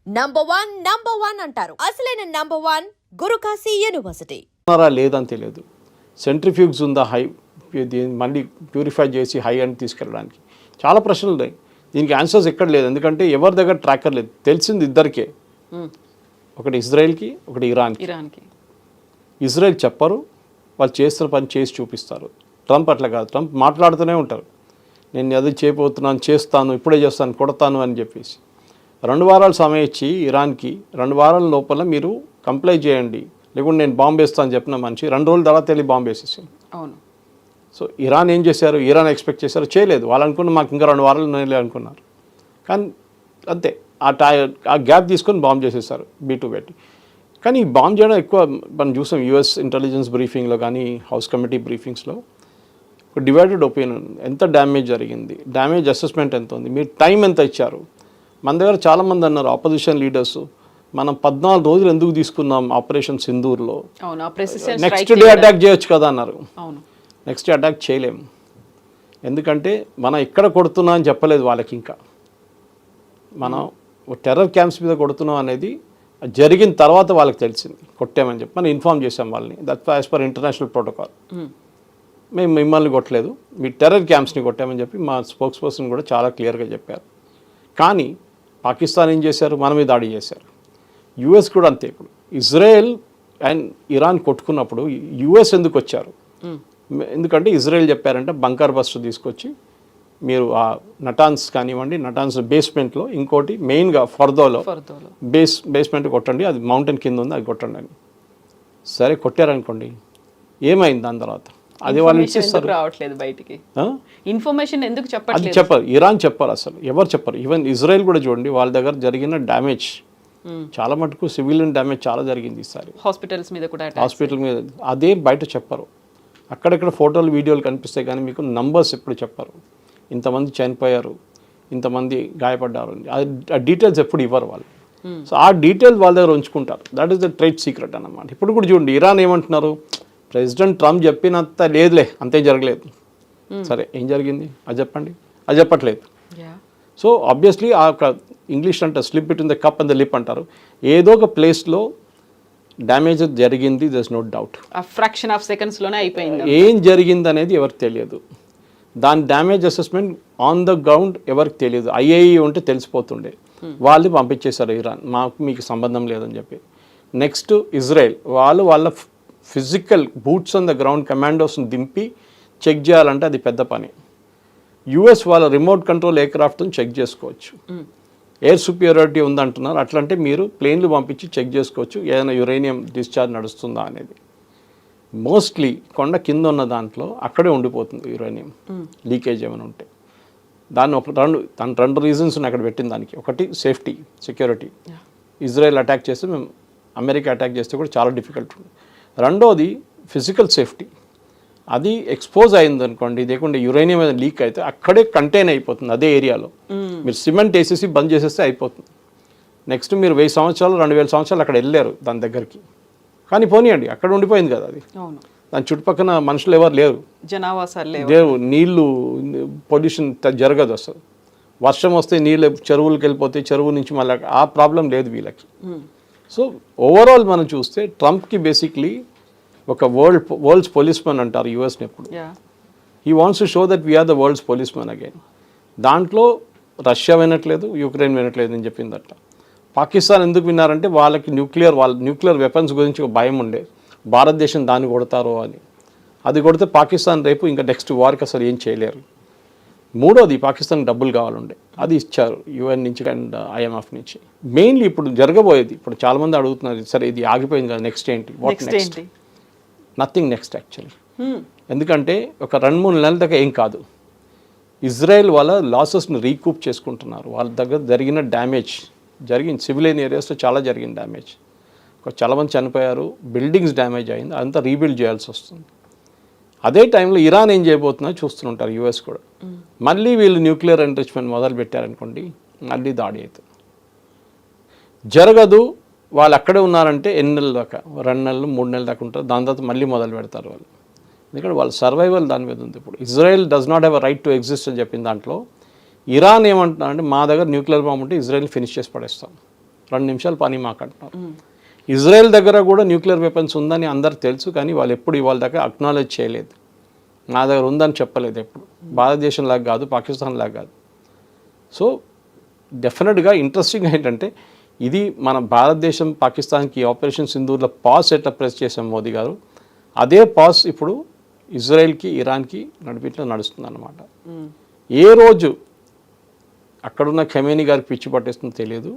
Number one అంటారు. అసలైన number one Guru Kashi university. లేదని తెలియదు. సెంట్రిఫ్యూగ్స్ ఉందా హై మళ్ళీ ప్యూరిఫై చేసి హై అని తీసుకెళ్ళడానికి చాలా ప్రశ్నలు ఉన్నాయి. దీనికి ఆన్సర్స్ ఎక్కడ లేదు. ఎందుకంటే ఎవరి దగ్గర ట్రాకర్ లేదు. తెలిసింది ఇద్దరికే, ఒకటి ఇజ్రాయెల్కి, ఒకటి ఇరాన్కి. ఇజ్రాయెల్ చెప్పరు, వాళ్ళు చేస్తున్న పని చేసి చూపిస్తారు. ట్రంప్ అట్లా కాదు. ట్రంప్ మాట్లాడుతూనే ఉంటారు, నేను అది చేయబోతున్నాను, చేస్తాను, ఇప్పుడే చేస్తాను, కొడతాను అని చెప్పేసి. 2 వారాలు సమయం ఇచ్చి ఇరాన్కి 2 వారాల లోపల మీరు కంప్లై చేయండి, లేకుంటే నేను బాంబు వేస్తాను అని చెప్పిన మనిషి 2 రోజుల తర్వాత వెళ్ళి బాంబు వేసేసాను. అవును. సో ఇరాన్ ఏం చేశారు? ఇరాన్ ఎక్స్పెక్ట్ చేశారు, చేయలేదు. వాళ్ళు అనుకున్న మాకు ఇంకా 2 వారాలు నేలే అనుకున్నారు. కానీ అంతే, ఆ గ్యాప్ తీసుకొని బాంబు చేసేసారు B2 పెట్టి. కానీ ఈ బాంబు చేయడం ఎక్కువ మనం చూసాం యుఎస్ ఇంటెలిజెన్స్ బ్రీఫింగ్లో కానీ హౌస్ కమిటీ బ్రీఫింగ్స్లో ఒక డివైడెడ్ ఒపీనియన్. ఎంత డ్యామేజ్ జరిగింది, డ్యామేజ్ అసెస్మెంట్ ఎంత ఉంది, మీరు టైం ఎంత ఇచ్చారు. మన దగ్గర చాలామంది అన్నారు ఆపోజిషన్ లీడర్స్, మనం 14 రోజులు ఎందుకు తీసుకున్నాం ఆపరేషన్ సింధూర్లో, నెక్స్ట్ డే అటాక్ చేయొచ్చు కదా అన్నారు. నెక్స్ట్ డే అటాక్ చేయలేము, ఎందుకంటే మనం ఎక్కడ కొడుతున్నాం అని చెప్పలేదు వాళ్ళకి. ఇంకా మనం టెర్రర్ క్యాంప్స్ మీద కొడుతున్నాం అనేది జరిగిన తర్వాత వాళ్ళకి తెలిసింది, కొట్టామని చెప్పి మనం ఇన్ఫార్మ్ చేసాం వాళ్ళని. That as per international protocol. మేము మిమ్మల్ని కొట్టలేదు, మీ టెర్రర్ క్యాంప్స్ని కొట్టామని చెప్పి మా స్పోక్స్ పర్సన్ కూడా చాలా క్లియర్గా చెప్పారు. కానీ పాకిస్తాన్ ఏం చేశారు? మన మీద దాడి చేశారు. యుఎస్ కూడా అంతే. ఇప్పుడు ఇజ్రాయెల్ అండ్ ఇరాన్ కొట్టుకున్నప్పుడు యుఎస్ ఎందుకు వచ్చారు? ఎందుకంటే ఇజ్రాయెల్ చెప్పారంటే బంకర్ బస్టర్ తీసుకొచ్చి మీరు ఆ నటాన్స్ కానివ్వండి, నటాన్స్ బేస్మెంట్లో ఇంకోటి మెయిన్గా ఫర్దోలో బేస్మెంట్ కొట్టండి, అది మౌంటైన్ కింద ఉంది, అది కొట్టండి అని. సరే కొట్టారనుకోండి, ఏమైంది దాని తర్వాత? అది వాళ్ళు ఇచ్చేస్తారు. రావట్లేదు బయటికి ఇన్ఫర్మేషన్ ఎందుకు చెప్పాలి? అది చెప్పరు, ఇరాన్ చెప్పరు, అసలు ఎవరు చెప్పరు. ఈవెన్ ఇజ్రాయెల్ కూడా చూడండి, వాళ్ళ దగ్గర జరిగిన డ్యామేజ్ చాలా మటుకు సివిలియన్ డ్యామేజ్ చాలా జరిగింది ఈసారి. హాస్పిటల్స్ మీద కూడా, హాస్పిటల్ మీద అదే బయట చెప్పరు. అక్కడెక్కడ ఫోటోలు వీడియోలు కనిపిస్తాయి కానీ మీకు నంబర్స్ ఎప్పుడు చెప్పరు. ఇంతమంది చనిపోయారు, ఇంతమంది గాయపడ్డారు, ఆ డీటెయిల్స్ ఎప్పుడు ఇవ్వరు వాళ్ళు. సో ఆ డీటెయిల్స్ వాళ్ళ దగ్గర ఉంచుకుంటారు. That is the trade secret అన్నమాట. ఇప్పుడు కూడా చూడండి, ఇరాన్ ఏమంటున్నారు, ప్రెసిడెంట్ ట్రంప్ చెప్పినంత లేదులే, అంతే జరగలేదు. సరే ఏం జరిగింది అది చెప్పండి, అది చెప్పట్లేదు. సో ఆబ్వియస్లీ ఆ ఇంగ్లీష్ అంటే slip between the cup and the lip అంటారు. ఏదో ఒక ప్లేస్లో డ్యామేజ్ జరిగింది, there is no doubt. Fraction of సెకండ్స్లోనే అయిపోయింది. ఏం జరిగింది అనేది ఎవరికి తెలియదు. దాని damage assessment on the ground ఎవరికి తెలియదు. ఐఏఈ ఉంటే తెలిసిపోతుండే, వాళ్ళు పంపించేశారు ఇరాన్, మీకు సంబంధం లేదని చెప్పి. నెక్స్ట్ ఇజ్రాయెల్, వాళ్ళ physical boots on the ground కమాండోస్ని దింపి చెక్ చేయాలంటే అది పెద్ద పని. యుఎస్ వాళ్ళ రిమోట్ కంట్రోల్ ఎయిర్క్రాఫ్ట్ని చెక్ చేసుకోవచ్చు. ఎయిర్ సుపీరియారిటీ ఉందంటున్నారు, అట్లంటే మీరు ప్లేన్లు పంపించి చెక్ చేసుకోవచ్చు ఏదైనా యురేనియం డిశ్చార్జ్ నడుస్తుందా అనేది. మోస్ట్లీ కొండ కింద ఉన్న దాంట్లో అక్కడే ఉండిపోతుంది యురేనియం లీకేజ్ ఏమైనా ఉంటే. దాని రెండు రీజన్స్ ఉన్నాయి అక్కడ పెట్టిన దానికి. ఒకటి సేఫ్టీ, సెక్యూరిటీ. ఇజ్రాయెల్ అటాక్ చేస్తే మేము అమెరికా అటాక్ చేస్తే కూడా చాలా డిఫికల్ట్ ఉంది. రెండోది ఫిజికల్ సేఫ్టీ. అది ఎక్స్పోజ్ అయింది అనుకోండి, లేకుంటే యురేనియం మీద లీక్ అయితే అక్కడే కంటైన్ అయిపోతుంది అదే ఏరియాలో. మీరు సిమెంట్ వేసేసి బంద్ చేసేస్తే అయిపోతుంది. నెక్స్ట్ మీరు 1000 సంవత్సరాలు 2000 సంవత్సరాలు అక్కడ వెళ్ళారు దాని దగ్గరికి, కానీ పోనీయండి అక్కడ ఉండిపోయింది కదా అది. దాని చుట్టుపక్కల మనుషులు ఎవరు లేరు, లేవు, నీళ్లు పొల్యూషన్ జరగదు అసలు. వర్షం వస్తే నీళ్ళు చెరువులకు వెళ్ళిపోతే చెరువు నుంచి మళ్ళీ ఆ ప్రాబ్లం లేదు వీళ్ళకి. సో ఓవరాల్ మనం చూస్తే ట్రంప్కి బేసిక్లీ ఒక వరల్డ్స్ పోలీస్మెన్ అంటారు యుఎస్ని ఎప్పుడు. He wants to show that we are the worlds policemen again. దాంట్లో రష్యా వినట్లేదు, యుక్రెయిన్ వినట్లేదు అని చెప్పింది అట్లా. పాకిస్తాన్ ఎందుకు విన్నారంటే వాళ్ళకి న్యూక్లియర్ వెపన్స్ గురించి ఒక భయం ఉండే, భారతదేశం దాన్ని కొడతారో అని. అది కొడితే పాకిస్తాన్ రేపు ఇంకా నెక్స్ట్ వార్కి అసలు ఏం చేయలేరు. మూడోది పాకిస్తాన్కి డబ్బులు కావాలండే, అది ఇచ్చారు యుఎన్ నుంచి అండ్ IMF నుంచి. మెయిన్లీ ఇప్పుడు జరగబోయేది, ఇప్పుడు చాలామంది అడుగుతున్నారు, సరే ఇది ఆగిపోయింది కదా, నెక్స్ట్ ఏంటి, what next? Nothing next actually. ఎందుకంటే ఒక 2-3 నెలల దాకా ఏం కాదు. ఇజ్రాయెల్ వాళ్ళ లాసెస్ని రీకూప్ చేసుకుంటున్నారు. వాళ్ళ దగ్గర జరిగిన డ్యామేజ్ జరిగింది, సివిలియన్ ఏరియాస్లో చాలా జరిగింది డ్యామేజ్. చాలామంది చనిపోయారు, బిల్డింగ్స్ డ్యామేజ్ అయింది, అదంతా రీబిల్డ్ చేయాల్సి వస్తుంది. అదే టైంలో ఇరాన్ ఏం చేయబోతున్నా చూస్తుంటారు యుఎస్ కూడా. మళ్ళీ వీళ్ళు న్యూక్లియర్ ఎన్రిచ్మెంట్ మొదలు పెట్టారనుకోండి, మళ్ళీ దాడి అవుతుంది. జరగదు, వాళ్ళు అక్కడే ఉన్నారంటే ఎన్ని నెలల దాకా, 2 నెలలు 3 నెలల దాకా ఉంటారు. దాని తర్వాత మళ్ళీ మొదలు పెడతారు వాళ్ళు, ఎందుకంటే వాళ్ళ సర్వైవల్ దాని మీద ఉంది. ఇప్పుడు Israel does not have a right to exist అని చెప్పిన దాంట్లో ఇరాన్ ఏమంటున్నారంటే మా దగ్గర న్యూక్లియర్ బాంబు ఉంటే ఇజ్రాయెల్ ఫినిష్ చేసి పడేస్తాం. 2 నిమిషాలు పని మాకంటున్నారు. ఇజ్రాయెల్ దగ్గర కూడా న్యూక్లియర్ వెపన్స్ ఉందని అందరికి తెలుసు, కానీ వాళ్ళు ఎప్పుడు ఇవాళ దాకా అక్నాలెడ్జ్ చేయలేదు. నా దగ్గర ఉందని చెప్పలేదు ఎప్పుడు. భారతదేశం లాగా కాదు, పాకిస్తాన్ లాగా కాదు. సో డెఫినెట్గా ఇంట్రెస్టింగ్ ఏంటంటే ఇది మన భారతదేశం పాకిస్తాన్కి ఆపరేషన్ సింధూర్లో పాస్ ఎట్లా ప్రెస్ చేసాం మోదీ గారు, అదే పాస్ ఇప్పుడు ఇజ్రాయెల్కి ఇరాన్కి నడిపిట్లో నడుస్తుంది అన్నమాట. ఏ రోజు అక్కడున్న ఖమేనీ గారికి పిచ్చి పట్టేస్తుందో తెలియదు.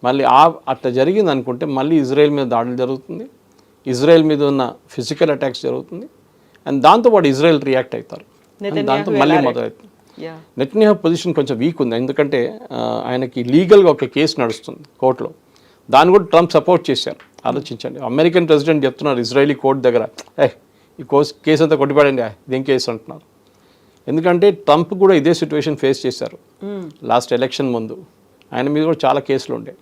మళ్ళీ అట్లా జరిగింది అనుకుంటే మళ్ళీ ఇజ్రాయెల్ మీద దాడులు జరుగుతుంది, ఇజ్రాయెల్ మీద ఉన్న ఫిజికల్ అటాక్స్ జరుగుతుంది, అండ్ దాంతోపాటు ఇజ్రాయెల్ రియాక్ట్ అవుతారు. దాంతో మళ్ళీ మొదలవుతుంది. నెతన్యాహు పొజిషన్ కొంచెం వీక్ ఉంది, ఎందుకంటే ఆయనకి లీగల్గా ఒక కేసు నడుస్తుంది కోర్టులో. దాన్ని కూడా ట్రంప్ సపోర్ట్ చేశారు. ఆలోచించండి, అమెరికన్ ప్రెసిడెంట్ చెప్తున్నారు ఇజ్రాయలీ కోర్టు దగ్గర, ఈ కేసు అంతా కొట్టిపడండి, ఇదేం కేసు అంటున్నారు. ఎందుకంటే ట్రంప్ కూడా ఇదే సిచ్యువేషన్ ఫేస్ చేశారు లాస్ట్ ఎలక్షన్ ముందు. ఆయన మీద కూడా చాలా కేసులు ఉండే,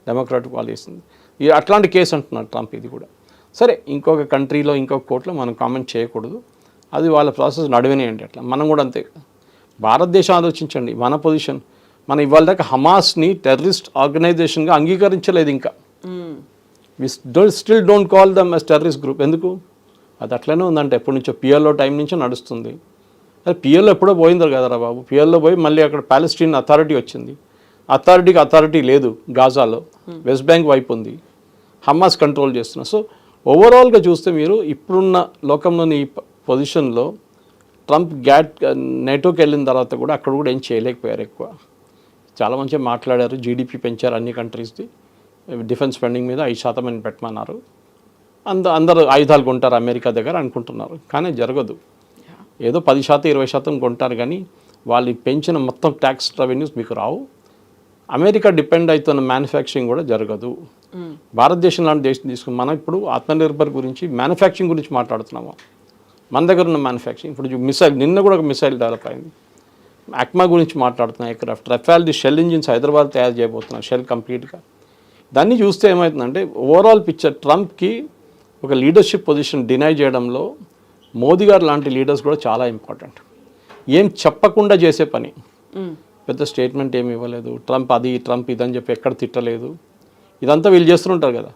డెమోక్రాటిక్ వాళ్ళు చేసింది. అట్లాంటి కేసు అంటున్నారు ట్రంప్. ఇది కూడా సరే, ఇంకొక కంట్రీలో ఇంకొక కోర్టులో మనం కామెంట్ చేయకూడదు, అది వాళ్ళ ప్రాసెస్ నడవనియండి. అట్లా మనం కూడా అంతే. భారతదేశం ఆలోచించండి, మన పొజిషన్, మనం ఇవాళ దాకా హమాస్ని టెర్రరిస్ట్ ఆర్గనైజేషన్గా అంగీకరించలేదు. ఇంకా still don't call them as terrorist group. ఎందుకు? అది అట్లనే ఉందంటే ఎప్పటి నుంచో పిఎల్ఓ టైం నుంచో నడుస్తుంది. అది పిఎల్ఓ ఎప్పుడో పోయిందో కదరా బాబు. పిఎల్ఓ పోయి మళ్ళీ అక్కడ పాలెస్టీన్ అథారిటీ వచ్చింది. అథారిటీ లేదు గాజాలో, వెస్ట్ బ్యాంక్ వైపు ఉంది, హమాస్ కంట్రోల్ చేస్తున్నారు. సో ఓవరాల్గా చూస్తే మీరు ఇప్పుడున్న లోకంలోని ఈ పొజిషన్లో ట్రంప్ నేటోకి వెళ్ళిన తర్వాత కూడా అక్కడ కూడా ఏం చేయలేకపోయారు. ఎక్కువ చాలా మంచిగా మాట్లాడారు, జీడిపి పెంచారు అన్ని కంట్రీస్ది, డిఫెన్స్ స్పెండింగ్ మీద 5% అని పెట్టమన్నారు. అందరూ ఆయుధాలు కొంటారు అమెరికా దగ్గర అనుకుంటున్నారు, కానీ జరగదు. ఏదో 10% 20% కొంటారు, కానీ వాళ్ళు పెంచిన మొత్తం ట్యాక్స్ రెవెన్యూస్ మీకు రావు. అమెరికా డిపెండ్ అవుతున్న మ్యానుఫ్యాక్చరింగ్ కూడా జరగదు. భారతదేశం లాంటి దేశం తీసుకుని మనం ఇప్పుడు ఆత్మనిర్భర్ గురించి మ్యానుఫ్యాక్చరింగ్ గురించి మాట్లాడుతున్నాము. మన దగ్గర ఉన్న మ్యానుఫ్యాక్చరింగ్ ఇప్పుడు మిసైల్, నిన్న కూడా ఒక మిసైల్ డెవలప్ అయింది. అక్మా గురించి మాట్లాడుతున్నాం, ఎయిర్క్రాఫ్ట్, రఫాల్ది షెల్ ఇంజిన్స్ హైదరాబాద్ తయారు చేయబోతున్నాం, షెల్ కంప్లీట్గా. దాన్ని చూస్తే ఏమవుతుందంటే ఓవరాల్ పిక్చర్ ట్రంప్కి ఒక లీడర్షిప్ పొజిషన్ డినై చేయడంలో మోదీ గారు లాంటి లీడర్స్ కూడా చాలా ఇంపార్టెంట్. ఏం చెప్పకుండా చేసే పని, పెద్ద స్టేట్మెంట్ ఏమి ఇవ్వలేదు. ట్రంప్ ఇదని చెప్పి ఎక్కడ తిట్టలేదు. ఇదంతా వీళ్ళు చేస్తుంటారు కదా,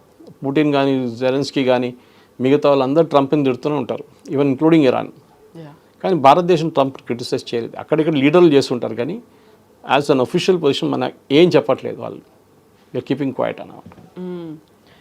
పుటిన్ కానీ జెలెన్స్కీ కానీ మిగతా వాళ్ళందరూ ట్రంప్ని తిడుతూనే ఉంటారు, ఈవెన్ ఇంక్లూడింగ్ ఇరాన్. కానీ భారతదేశం ట్రంప్ క్రిటిసైజ్ చేయలేదు. అక్కడిక్కడ లీడర్లు చేస్తుంటారు, కానీ యాజ్ అన్ అఫీషియల్ పొజిషన్ మన ఏం చెప్పట్లేదు వాళ్ళు, కీపింగ్ క్వైట్ అన్నమాట.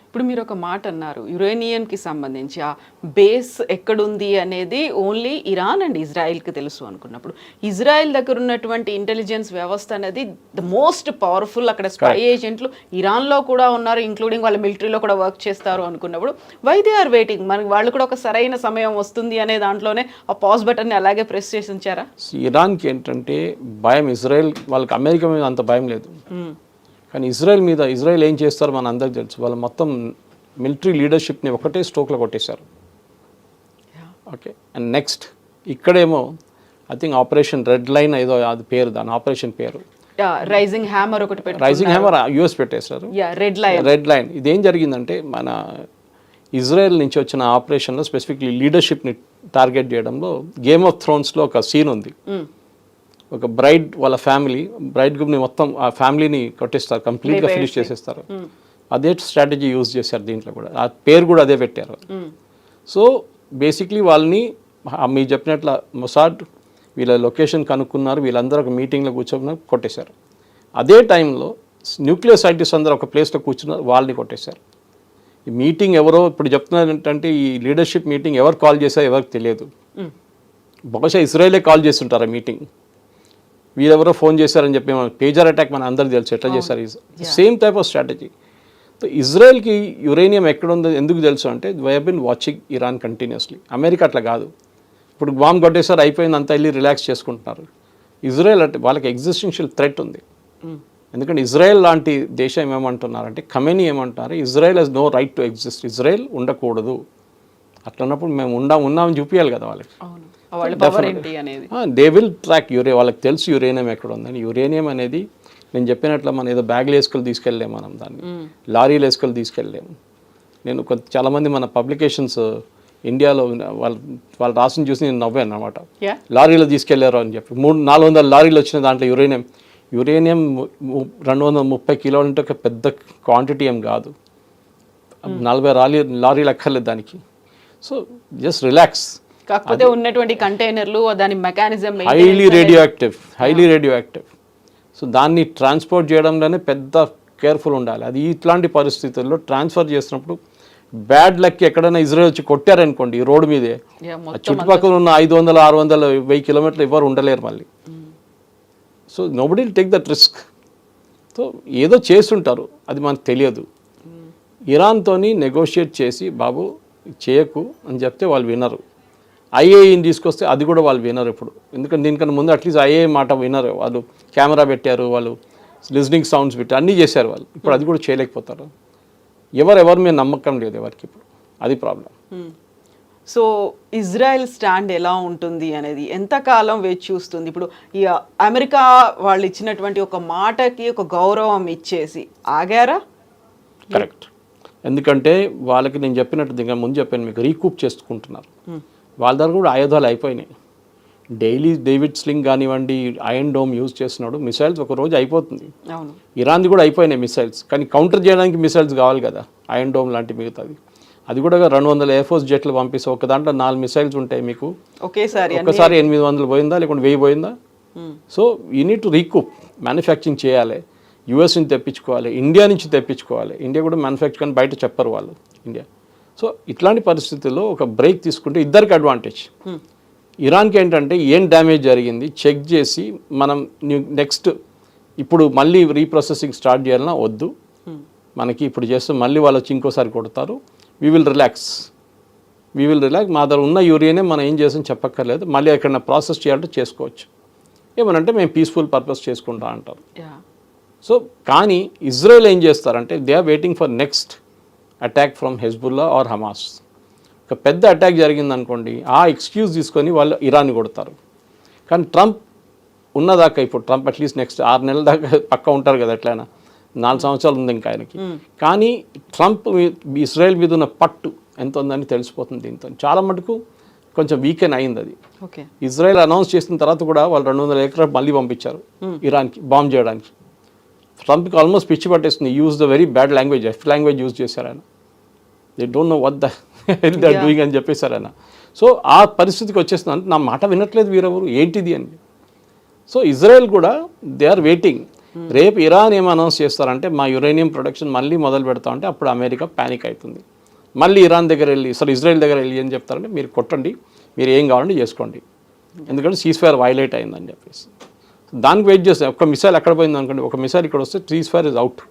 ఇప్పుడు మీరు ఒక మాట అన్నారు, యురేనియంకి సంబంధించి ఆ బేస్ ఎక్కడుంది అనేది ఓన్లీ ఇరాన్ అండ్ ఇజ్రాయెల్కి తెలుసు అనుకున్నప్పుడు, ఇజ్రాయెల్ దగ్గర ఉన్నటువంటి ఇంటెలిజెన్స్ వ్యవస్థ అనేది ద మోస్ట్ పవర్ఫుల్. అక్కడ స్పై ఏజెంట్లు ఇరాన్లో కూడా ఉన్నారు, ఇంక్లూడింగ్ వాళ్ళ మిలిటరీలో కూడా వర్క్ చేస్తారు అనుకున్నప్పుడు వై దే ఆర్ వెయిటింగ్? మనకి వాళ్ళు కూడా ఒక సరైన సమయం వస్తుంది అనే దాంట్లోనే ఆ పాజ్ బటన్ని అలాగే ప్రెస్ చేసి ఉంచారా? ఇరాన్కి ఏంటంటే భయం, ఇజ్రాయెల్ వాళ్ళకి అమెరికా మీద అంత భయం లేదు, కానీ ఇజ్రాయెల్ ఏం చేస్తారో మన అందరికి తెలుసు. వాళ్ళు మొత్తం మిలిటరీ లీడర్షిప్ని ఒకటే స్ట్రోక్లో కొట్టేశారు. ఓకే, అండ్ నెక్స్ట్ ఇక్కడేమో I think operation red line ఏదో అది పేరు, దాని ఆపరేషన్ పేరు రైజింగ్ హ్యామర్ ఒకటి, రైజింగ్ హ్యామర్ యూఎస్ పెట్టేశారు. రెడ్ లైన్ ఇదేం జరిగిందంటే మన ఇజ్రాయెల్ నుంచి వచ్చిన ఆపరేషన్లో స్పెసిఫిక్లీ లీడర్షిప్ని టార్గెట్ చేయడంలో గేమ్ ఆఫ్ థ్రోన్స్లో ఒక సీన్ ఉంది. ఒక బ్రైడ్ వాళ్ళ ఫ్యామిలీ, బ్రైడ్ గ్రూప్ని మొత్తం ఆ ఫ్యామిలీని కొట్టేస్తారు, కంప్లీట్గా ఫినిష్ చేసేస్తారు. అదే స్ట్రాటజీ యూజ్ చేశారు దీంట్లో కూడా, ఆ పేరు కూడా అదే పెట్టారు. సో బేసిక్లీ వాళ్ళని మీరు చెప్పినట్ల మొసాడ్ వీళ్ళ లొకేషన్ కనుక్కున్నారు, వీళ్ళందరూ ఒక మీటింగ్లో కూర్చొని కొట్టేశారు. అదే టైంలో న్యూక్లియర్ సైంటిస్ట్ అందరూ ఒక ప్లేస్లో కూర్చున్నారు, వాళ్ళని కొట్టేశారు. ఈ మీటింగ్ ఎవరో ఇప్పుడు చెప్తున్నారు ఏంటంటే, ఈ లీడర్షిప్ మీటింగ్ ఎవరు కాల్ చేశారో ఎవరికి తెలియదు. బహుశా ఇజ్రాయెలే కాల్ చేస్తుంటారు ఆ మీటింగ్. వీరెవరో ఫోన్ చేశారని చెప్పి పేజర్ అటాక్ మన అందరికి తెలుసు ఎట్లా చేశారు. Same type of strategy. So ఇజ్రాయెల్కి యురేనియం ఎక్కడ ఉందో ఎందుకు తెలుసు అంటే, we have been watching Iran continuously. America అట్లా కాదు, ఇప్పుడు బాంబ్ కొట్టేసారి అయిపోయింది అంతా వెళ్ళి రిలాక్స్ చేసుకుంటున్నారు. ఇజ్రాయెల్ అంటే వాళ్ళకి ఎగ్జిస్టెన్షియల్ థ్రెట్ ఉంది. ఎందుకంటే ఇజ్రాయెల్ లాంటి దేశం ఏమంటున్నారంటే, ఖమేనీ ఏమంటున్నారు, Israel he's no right to exist, Israel ఉండకూడదు. అట్లన్నప్పుడు మేము ఉన్నామని చూపించాలి కదా వాళ్ళకి. దే విల్ ట్రాక్ వాళ్ళకి తెలుసు యురేనియం ఎక్కడ ఉందని. యురేనియం అనేది నేను చెప్పినట్లు మనం ఏదో బ్యాగ్లు వేసుకొని తీసుకెళ్ళలేము, మనం దాన్ని లారీలు వేసుకొని తీసుకెళ్ళలేము. నేను చాలామంది మన పబ్లికేషన్స్ ఇండియాలో వాళ్ళు రాసిన చూసి నేను నవ్వాను అనమాట. లారీలో తీసుకెళ్లారు అని చెప్పి 300-400 లారీలు వచ్చిన దాంట్లో యురేనియం 230 కిలోలు అంటే ఒక పెద్ద క్వాంటిటీ ఏం కాదు, 40 లారీలు అక్కర్లేదు దానికి. So just relax. కాకపోతే ఉన్నటువంటి కంటైనర్లు దాని mechanism highly radio active. So దాన్ని ట్రాన్స్పోర్ట్ చేయడంలోనే పెద్ద కేర్ఫుల్ ఉండాలి. అది ఇట్లాంటి పరిస్థితుల్లో ట్రాన్స్ఫర్ చేసినప్పుడు బ్యాడ్ లక్ ఎక్కడైనా ఇజ్రాయెల్ వచ్చి కొట్టారనుకోండి ఈ రోడ్డు మీదే, ఆ చుట్టుపక్కల ఉన్న 500, 600, 1000 కిలోమీటర్లు ఎవరు ఉండలేరు మళ్ళీ. So nobody will take that risk. So ఏదో చేస్తుంటారు, అది మనకు తెలియదు. ఇరాన్తోని నెగోషియేట్ చేసి బాబు చేయకు అని చెప్తే వాళ్ళు వినరు. ఐఏఈని తీసుకొస్తే అది కూడా వాళ్ళు వినరు ఇప్పుడు. ఎందుకంటే దీనికన్నా ముందు అట్లీస్ట్ ఐఏఈ మాట వినరు. వాళ్ళు కెమెరా పెట్టారు, వాళ్ళు లిజనింగ్ సౌండ్స్ పెట్టారు, అన్నీ చేశారు వాళ్ళు. ఇప్పుడు అది కూడా చేయలేకపోతారు. ఎవరి మీద నమ్మకం లేదు ఎవరికి ఇప్పుడు, అది ప్రాబ్లం. సో ఇజ్రాయెల్ స్టాండ్ ఎలా ఉంటుంది అనేది ఎంతకాలం వేచి చూస్తుంది? ఇప్పుడు ఈ అమెరికా వాళ్ళు ఇచ్చినటువంటి ఒక మాటకి ఒక గౌరవం ఇచ్చేసి ఆగారా? కరెక్ట్. ఎందుకంటే వాళ్ళకి నేను చెప్పినట్టు ఇంకా ముందు చెప్పాను మీకు, రీకూప్ చేసుకుంటున్నారు. వాళ్ళ దగ్గర కూడా ఆయుధాలు అయిపోయినాయి. డైలీ డేవిడ్ స్లింగ్ కానివ్వండి, ఐరన్ డోమ్ యూజ్ చేస్తున్నాడు. మిసైల్స్ ఒక రోజు అయిపోతుంది. ఇరాన్ది కూడా అయిపోయినాయి మిసైల్స్, కానీ కౌంటర్ చేయడానికి మిసైల్స్ కావాలి కదా, ఐరన్ డోమ్ లాంటి మిగతాది. అది కూడా 200 ఎయిర్ ఫోర్స్ జెట్లు పంపిస్తే ఒక దాంట్లో 4 మిసైల్స్ ఉంటాయి మీకు, ఒకసారి 800 పోయిందా లేకుంటే 1000 పోయిందా? So you need to recoup. Manufacturing చేయాలి, యూఎస్ నుంచి తెప్పించుకోవాలి, ఇండియా నుంచి తెప్పించుకోవాలి. ఇండియా కూడా మ్యానుఫ్యాక్చర్ అని బయట చెప్పరు వాళ్ళు ఇండియా. సో ఇట్లాంటి పరిస్థితుల్లో ఒక బ్రేక్ తీసుకుంటే ఇద్దరికి అడ్వాంటేజ్. ఇరాన్కి ఏంటంటే ఏం డ్యామేజ్ జరిగింది చెక్ చేసి మనం నెక్స్ట్ ఇప్పుడు మళ్ళీ రీప్రాసెసింగ్ స్టార్ట్ చేయాలన్నా వద్దు, మనకి ఇప్పుడు చేస్తే మళ్ళీ వాళ్ళు వచ్చి ఇంకోసారి కొడతారు. We will relax. మా దగ్గర ఉన్న యూరియానే మనం ఏం చేసాం చెప్పక్కర్లేదు, మళ్ళీ ఎక్కడైనా ప్రాసెస్ చేయాలంటే చేసుకోవచ్చు. ఏమనంటే మేము పీస్ఫుల్ పర్పస్ చేసుకుంటా అంటారు. సో కానీ ఇజ్రాయెల్ ఏం చేస్తారంటే they are waiting for next attack from Hezbollah or Hamas. ఒక పెద్ద అటాక్ జరిగిందనుకోండి, ఆ ఎక్స్క్యూజ్ తీసుకొని వాళ్ళు ఇరాన్ని కొడతారు. కానీ ట్రంప్ ఉన్నదాకా, ఇప్పుడు ట్రంప్ అట్లీస్ట్ నెక్స్ట్ 6 నెలల దాకా పక్కా ఉంటారు కదా, ఎట్లయినా 4 సంవత్సరాలు ఉంది ఇంకా ఆయనకి. కానీ ట్రంప్ ఇజ్రాయెల్ మీద ఉన్న పట్టు ఎంత ఉందని తెలిసిపోతుంది దీంతో. చాలా మటుకు కొంచెం వీకెన్ అయింది అది. ఇజ్రాయెల్ అనౌన్స్ చేసిన తర్వాత కూడా వాళ్ళు 200 ఎకరాలు మళ్ళీ పంపించారు ఇరాన్కి బాంబ్ చేయడానికి. ట్రంప్కి ఆల్మోస్ట్ పిచ్చి పట్టేస్తుంది. Use the very bad language, F language use చేశారు ఆయన. They don't know what the hell they are doing అని చెప్పేశారు ఆయన. సో ఆ పరిస్థితికి వచ్చేస్తుంది. అంటే నా మాట వినట్లేదు వీరెవరు, ఏంటిది అని. సో ఇజ్రాయెల్ కూడా దే ఆర్ వెయిటింగ్. రేపు ఇరాన్ ఏం అనౌన్స్ చేస్తారంటే మా యురేనియం ప్రొడక్షన్ మళ్ళీ మొదలు పెడతామంటే అప్పుడు అమెరికా ప్యానిక్ అవుతుంది. మళ్ళీ ఇరాన్ దగ్గర వెళ్ళి ఇజ్రాయెల్ దగ్గర వెళ్ళి ఏం చెప్తారంటే మీరు కొట్టండి, మీరు ఏం కావాలంటే చేసుకోండి, ఎందుకంటే సీజ్ ఫైర్ వైలేట్ అయిందని చెప్పేసి. దానికి వెయిట్ చేస్తాం. ఒక మిసైల్ ఎక్కడ పోయింది అనుకోండి, ఒక మిసైల్ ఇక్కడ వస్తే సీజ్ ఫైర్ ఇస్ అవుట్,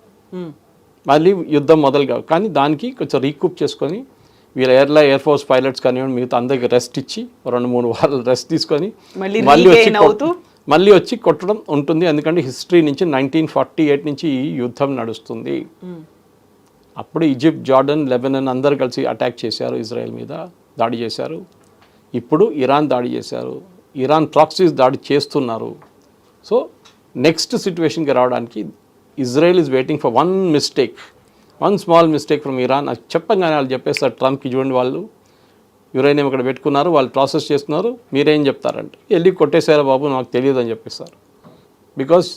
మళ్ళీ యుద్ధం మొదలు కావు. కానీ దానికి కొంచెం రీకూప్ చేసుకొని వీళ్ళ ఎయిర్ ఫోర్స్ పైలట్స్ కానివ్వండి మిగతా అందరికి రెస్ట్ ఇచ్చి 2-3 వారాలు రెస్ట్ తీసుకొని మళ్ళీ వచ్చి కొట్టడం ఉంటుంది. ఎందుకంటే హిస్టరీ నుంచి 1948 నుంచి ఈ యుద్ధం నడుస్తుంది. అప్పుడు ఈజిప్ట్, జార్డన్, లెబనాన్ అందరు కలిసి అటాక్ చేశారు, ఇజ్రాయెల్ మీద దాడి చేశారు. ఇప్పుడు ఇరాన్ దాడి చేశారు, ఇరాన్ ప్రాక్సీస్ దాడి చేస్తున్నారు. సో నెక్స్ట్ సిచ్యువేషన్కి రావడానికి Israel is waiting for one small mistake from Iran. అది చెప్పగానే వాళ్ళు చెప్పేస్తారు ట్రంప్కి, చూడండి వాళ్ళు యురేనియం ఇక్కడ పెట్టుకున్నారు, వాళ్ళు ప్రాసెస్ చేస్తున్నారు, మీరేం చెప్తారంటే వెళ్ళి కొట్టేశారా బాబు నాకు తెలియదు అని చెప్పేస్తారు. బికాస్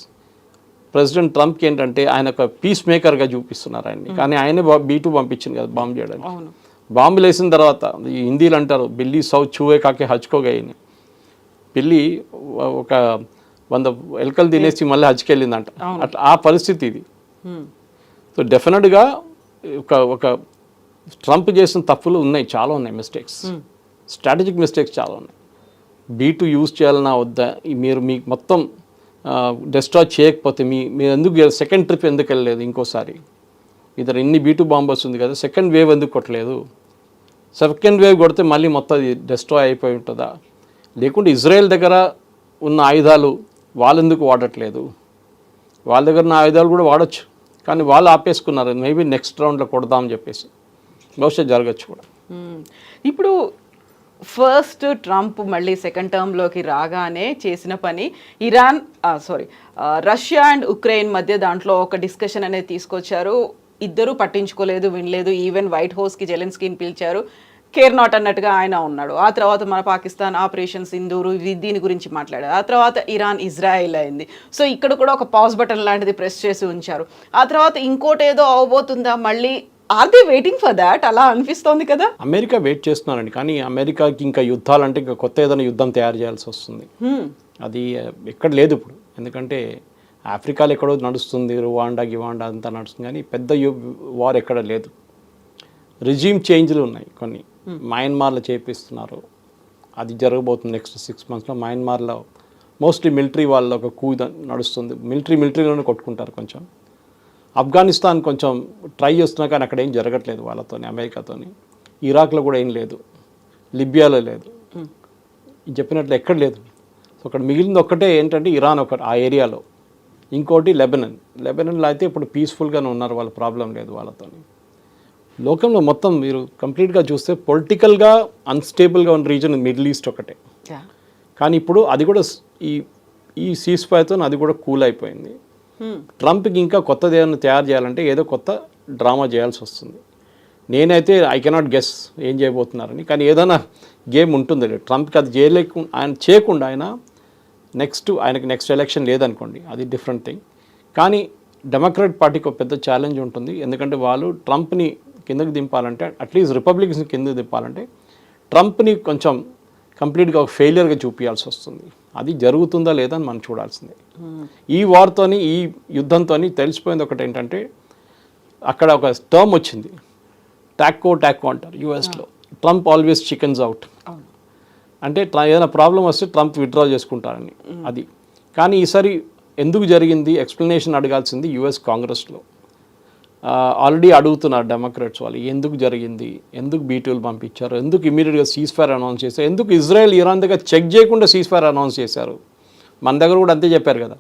ప్రెసిడెంట్ ట్రంప్కి ఏంటంటే ఆయన ఒక పీస్ మేకర్గా చూపిస్తున్నారు ఆయన్ని. కానీ ఆయనే B2 పంపించింది కదా బాంబు చేయడానికి. బాంబులు వేసిన తర్వాత ఈ హిందీలు అంటారు బిల్లి సౌ చూవే కాకే హచ్కోగాయని. పిల్లి ఒక 100 ఎలకలు తినేసి మళ్ళీ హజ్కి వెళ్ళిందంట. అట్లా ఆ పరిస్థితి ఇది. సో డెఫినెట్గా ఒక ట్రంప్ చేసిన తప్పులు ఉన్నాయి, చాలా ఉన్నాయి, మిస్టేక్స్, స్ట్రాటజిక్ మిస్టేక్స్ చాలా ఉన్నాయి. B2 యూజ్ చేయాలన్నా వద్దా, మీరు మీకు మొత్తం డెస్ట్రాయ్ చేయకపోతే మీరు ఎందుకు సెకండ్ ట్రిప్ ఎందుకు వెళ్ళలేదు ఇంకోసారి? ఇద్దరు ఇన్ని B2 బాంబర్స్ ఉంది కదా, సెకండ్ వేవ్ ఎందుకు కొట్టలేదు? సెకండ్ వేవ్ కొడితే మళ్ళీ మొత్తం అది డెస్ట్రాయ్ అయిపోయి ఉంటుందా? లేకుంటే ఇజ్రాయెల్ దగ్గర ఉన్న ఆయుధాలు వాళ్ళు ఎందుకు వాడట్లేదు? వాళ్ళ దగ్గర ఉన్న ఆయుధాలు కూడా వాడచ్చు, కానీ వాళ్ళు ఆపేసుకున్నారు. మేబీ నెక్స్ట్ రౌండ్లో కొడదామని చెప్పేసి బహుశా జరగచ్చు కూడా. ఇప్పుడు ఫస్ట్ ట్రంప్ మళ్ళీ సెకండ్ టర్మ్లోకి రాగానే చేసిన పని రష్యా అండ్ ఉక్రెయిన్ మధ్య దాంట్లో ఒక డిస్కషన్ అనేది తీసుకొచ్చారు. ఇద్దరు పట్టించుకోలేదు, వినలేదు. ఈవెన్ వైట్ హౌస్కి జెలెన్స్కీని పిలిచారు, కేర్ నాట్ అన్నట్టుగా ఆయన ఉన్నాడు. ఆ తర్వాత మన పాకిస్తాన్ ఆపరేషన్ సింధూరు దీని గురించి మాట్లాడారు. ఆ తర్వాత ఇరాన్ ఇజ్రాయెల్ అయింది. సో ఇక్కడ కూడా ఒక పాజ్ బటన్ లాంటిది ప్రెస్ చేసి ఉంచారు. ఆ తర్వాత ఇంకోటి ఏదో అవబోతుందా మళ్ళీ, are they waiting for that? అలా అనిపిస్తోంది కదా. అమెరికా వెయిట్ చేస్తున్నారండి, కానీ అమెరికాకి ఇంకా యుద్ధాలంటే ఇంకా కొత్త ఏదైనా యుద్ధం తయారు చేయాల్సి వస్తుంది. అది ఎక్కడ లేదు ఇప్పుడు, ఎందుకంటే ఆఫ్రికాలో ఎక్కడో నడుస్తుంది, రువాండా గివాండా అంతా నడుస్తుంది, కానీ పెద్ద వార్ ఎక్కడ లేదు. రిజీమ్ చేంజ్లు ఉన్నాయి కొన్ని. మయన్మార్లో చేపిస్తున్నారు, అది జరగబోతుంది నెక్స్ట్ 6 monthsలో. మయన్మార్లో మోస్ట్లీ మిలిటరీ వాళ్ళ ఒక నడుస్తుంది, మిలిటరీలోనే కొట్టుకుంటారు కొంచెం. ఆఫ్ఘనిస్తాన్ కొంచెం ట్రై చేస్తున్నా కానీ అక్కడ ఏం జరగట్లేదు వాళ్ళతోని, అమెరికాతోని. ఇరాక్లో కూడా ఏం లేదు, లిబియాలో లేదు, చెప్పినట్లు ఎక్కడ లేదు. సో అక్కడ మిగిలింది ఒక్కటే ఏంటంటే ఇరాన్ ఒకటి ఆ ఏరియాలో, ఇంకోటి లెబనన్లో అయితే ఇప్పుడు పీస్ఫుల్గానే ఉన్నారు, వాళ్ళ ప్రాబ్లం లేదు వాళ్ళతోని. లోకంలో మొత్తం మీరు కంప్లీట్గా చూస్తే పొలిటికల్గా అన్స్టేబుల్గా ఉన్న రీజన్ మిడిల్ ఈస్ట్ ఒకటే. కానీ ఇప్పుడు అది కూడా ఈ సీజ్ ఫైర్తో అది కూడా కూల్ అయిపోయింది. ట్రంప్కి ఇంకా కొత్తది ఏదైనా తయారు చేయాలంటే ఏదో కొత్త డ్రామా చేయాల్సి వస్తుంది. నేనైతే ఐ కెనాట్ గెస్ ఏం చేయబోతున్నారని, కానీ ఏదైనా గేమ్ ఉంటుంది. ట్రంప్కి అది చేయకుండా ఆయనకి నెక్స్ట్ ఎలక్షన్ లేదనుకోండి, అది డిఫరెంట్ థింగ్. కానీ డెమోక్రాట్ పార్టీకి ఒక పెద్ద ఛాలెంజ్ ఉంటుంది, ఎందుకంటే వాళ్ళు ట్రంప్ని కిందకి దింపాలంటే, అట్లీస్ట్ రిపబ్లిక్స్ని కిందకి దింపాలంటే ట్రంప్ని కొంచెం కంప్లీట్గా ఒక ఫెయిలియర్గా చూపించాల్సి వస్తుంది. అది జరుగుతుందా లేదా అని మనం చూడాల్సిందే. ఈ వార్తోని, ఈ యుద్ధంతో తెలిసిపోయింది ఒకటి ఏంటంటే, అక్కడ ఒక టర్మ్ వచ్చింది, టాక్కో అంటారు యూఎస్లో. ట్రంప్ ఆల్వేస్ చికెన్స్ అవుట్ అంటే ఏదైనా ప్రాబ్లం వస్తే ట్రంప్ విత్డ్రా చేసుకుంటారని. అది కానీ ఈసారి ఎందుకు జరిగింది ఎక్స్ప్లెనేషన్ అడగాల్సింది యుఎస్ కాంగ్రెస్లో. ఆల్రెడీ అడుగుతున్నారు డెమోక్రాట్స్ వాళ్ళు, ఎందుకు జరిగింది, ఎందుకు బీటీలు పంపించారు, ఎందుకు ఇమీడియట్గా సీజ్ ఫైర్ అనౌన్స్ చేశారు, ఎందుకు ఇజ్రాయెల్ ఇరాన్ దగ్గర చెక్ చేయకుండా సీజ్ ఫైర్ అనౌన్స్ చేశారు. మన దగ్గర కూడా అంతే చెప్పారు కదా,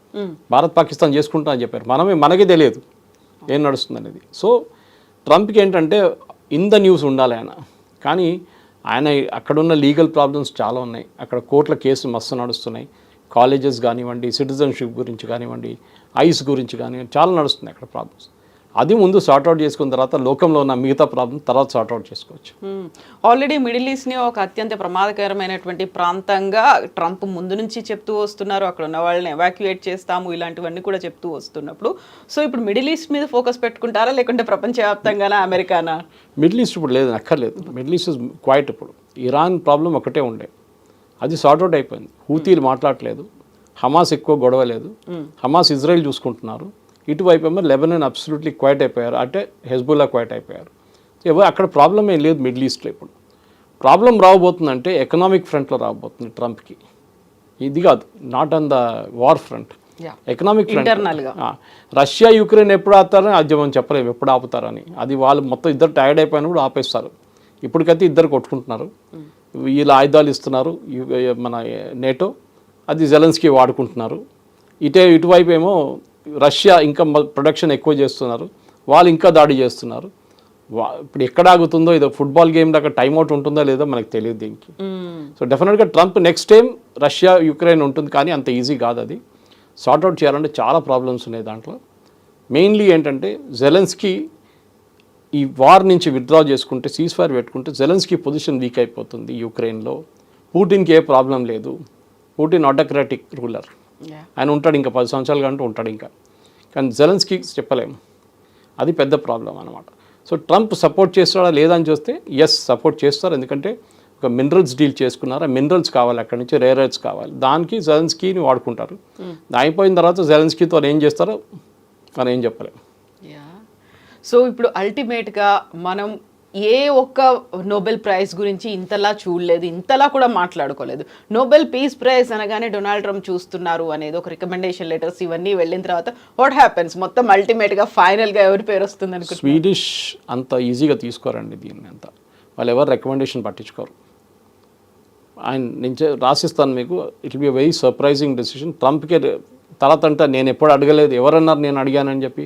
భారత్ పాకిస్తాన్ చేసుకుంటా అని చెప్పారు. మనకే తెలియదు ఏం నడుస్తుంది అనేది. సో ట్రంప్కి ఏంటంటే ఇన్ ద న్యూస్ ఉండాలి ఆయన, కానీ ఆయన అక్కడున్న లీగల్ ప్రాబ్లమ్స్ చాలా ఉన్నాయి. అక్కడ కోర్టుల కేసులు మస్తు నడుస్తున్నాయి, కాలేజెస్ కానివ్వండి, సిటిజన్షిప్ గురించి కానివ్వండి, ఐస్ గురించి కానివ్వండి, చాలా నడుస్తున్నాయి అక్కడ ప్రాబ్లమ్స్. అది ముందు సార్ట్అవుట్ చేసుకున్న తర్వాత లోకంలో ఉన్న మిగతా ప్రాబ్లమ్ తర్వాత సార్ట్అవుట్ చేసుకోవచ్చు. ఆల్రెడీ మిడిల్ ఈస్ట్ని ఒక అత్యంత ప్రమాదకరమైనటువంటి ప్రాంతంగా ట్రంప్ ముందు నుంచి చెప్తూ వస్తున్నారు. అక్కడ ఉన్న వాళ్ళని ఎవాక్యుయేట్ చేస్తాము, ఇలాంటివన్నీ కూడా చెప్తూ వస్తున్నప్పుడు, సో ఇప్పుడు మిడిల్ ఈస్ట్ మీద ఫోకస్ పెట్టుకుంటారా, లేకుంటే ప్రపంచవ్యాప్తంగానా, అమెరికానా? మిడిల్ ఈస్ట్ ఇప్పుడు లేదు, అక్కర్లేదు. Middle east is quite. ఇప్పుడు ఇరాన్ ప్రాబ్లం ఒకటే ఉండే, అది సార్ట్అవుట్ అయిపోయింది. హూతీలు మాట్లాడలేదు, హమాస్ ఎక్కువ గొడవ లేదు, హమాస్ ఇజ్రాయెల్ చూసుకుంటున్నారు. ఇటువైపు ఏమో లెబనాన్ అబ్సల్యూట్లీ క్వైట్ అయిపోయారు, అంటే హెజ్బుల్లా క్వైట్ అయిపోయారు. అక్కడ ప్రాబ్లం ఏం లేదు మిడిల్ ఈస్ట్లో. ఇప్పుడు ప్రాబ్లం రాబోతుందంటే ఎకనామిక్ ఫ్రంట్లో రాబోతుంది ట్రంప్కి. ఇది కాదు, not on the war front, economic front. Russia Ukraine ఎప్పుడు ఆపుతారని అది మనం చెప్పలేము, ఎప్పుడు ఆపుతారని. అది వాళ్ళు మొత్తం ఇద్దరు టైర్డ్ అయిపోయినప్పుడు ఆపేస్తారు. ఇప్పటికైతే ఇద్దరు కొట్టుకుంటున్నారు, వీళ్ళు ఆయుధాలు ఇస్తున్నారు మన నేటో, అది జెలెన్స్కీ వాడుకుంటున్నారు. ఇటువైపు ఏమో రష్యా ఇంకా ప్రొడక్షన్ ఎక్కువ చేస్తున్నారు, వాళ్ళు ఇంకా దాడి చేస్తున్నారు. ఇప్పుడు ఎక్కడ ఆగుతుందో, ఇదో ఫుట్బాల్ గేమ్ దాకా టైమ్అవుట్ ఉంటుందో లేదో మనకు తెలియదు దీనికి. సో డెఫినెట్గా Trump next time Russia Ukraine ఉంటుంది, కానీ అంత ఈజీ కాదు. అది సార్ట్అవుట్ చేయాలంటే చాలా ప్రాబ్లమ్స్ ఉన్నాయి దాంట్లో. మెయిన్లీ ఏంటంటే జెలెన్స్కీ ఈ వార్ నుంచి విత్డ్రా చేసుకుంటే, సీజ్ ఫైర్ పెట్టుకుంటే జెలెన్స్కీ పొజిషన్ వీక్ అయిపోతుంది యుక్రెయిన్లో. పుటిన్కి ఏ ప్రాబ్లం లేదు, పుటిన్ ఆటోక్రాటిక్ రూలర్, ఆయన ఉంటాడు ఇంకా 10 సంవత్సరాలు కంటూ ఉంటాడు ఇంకా. కానీ జెలెన్స్కీ చెప్పలేము, అది పెద్ద ప్రాబ్లం అనమాట. సో ట్రంప్ సపోర్ట్ చేస్తాడా లేదా అని చూస్తే ఎస్ సపోర్ట్ చేస్తారు, ఎందుకంటే ఒక మినరల్స్ డీల్ చేసుకున్నారు. ఆ మినరల్స్ కావాలి, అక్కడి నుంచి రేర్ ఎర్త్స్ కావాలి, దానికి జెలెన్స్కీని వాడుకుంటారు. అయిపోయిన తర్వాత జెలెన్స్కీతో ఏం చేస్తారో మనం ఏం చెప్పలేము. సో ఇప్పుడు అల్టిమేట్గా మనం ఏ ఒక్క నోబెల్ ప్రైజ్ గురించి ఇంతలా చూడలేదు, ఇంతలా కూడా మాట్లాడుకోలేదు. నోబెల్ పీస్ ప్రైజ్ అనగానే డొనాల్డ్ ట్రంప్ చూస్తున్నారు అనేది, ఒక రికమెండేషన్ లెటర్స్ ఇవన్నీ వెళ్ళిన తర్వాత వాట్ హ్యాపెన్స్, మొత్తం అల్టిమేట్గా ఫైనల్గా ఎవరి పేరు వస్తుంది అనుకుంటున్నారు? స్వీడిష్ అంత ఈజీగా తీసుకోరండి దీన్ని, అంత వాళ్ళు ఎవరు రికమెండేషన్ పట్టించుకోరు. ఆయన నుంచి రాసిస్తాను మీకు, it will be very surprising decision. ట్రంప్కే తర్వాత అంటే నేను ఎప్పుడు అడగలేదు, ఎవరన్నారు నేను అడిగానని చెప్పి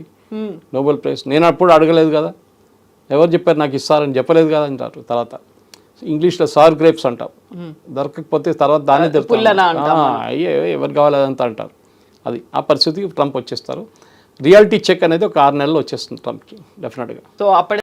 నోబెల్ ప్రైజ్, నేను అప్పుడు అడగలేదు కదా, ఎవరు చెప్పారు నాకు ఇస్తారని చెప్పలేదు కదా అంటారు. తర్వాత ఇంగ్లీష్లో సార్ గ్రేప్స్ అంటారు, దొరకకపోతే తర్వాత దాన్ని అయ్యే ఎవరు కావాలి అదంతా అంటారు. అది ఆ పరిస్థితికి ట్రంప్ వచ్చేస్తారు. రియాలిటీ చెక్ అనేది ఒక 6 నెలల్లో వచ్చేస్తుంది ట్రంప్కి డెఫినెట్గా. సో అప్పటి